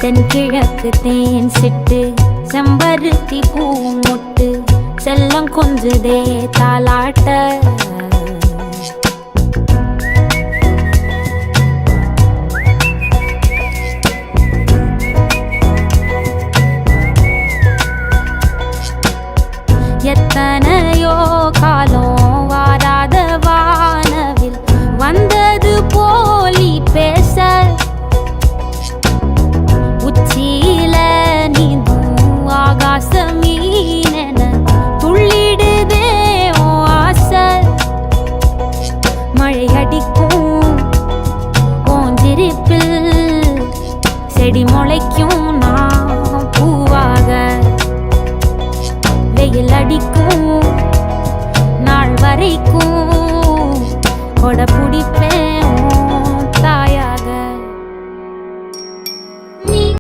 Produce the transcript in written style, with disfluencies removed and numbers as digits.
தென்கிழக்கு தேன் சிட்டு செம்பருத்தி பூ முட்டு செல்லம் கொஞ்சுதே தாலாட்ட எத்தனையோ காலம் வாராத வானவில் வந்தது போலி பேச உச்சியில நீந்தும் ஆகாச மீனென துள்ளிடுதே உன் ஆசை மழை அடிக்கும் ஓஞ்சிருப்பில் செடி முளைக்கும் நான் பூவாக வெயில் அடிக்கும் நாள் வரைக்கும் கொடை பிடிப்ப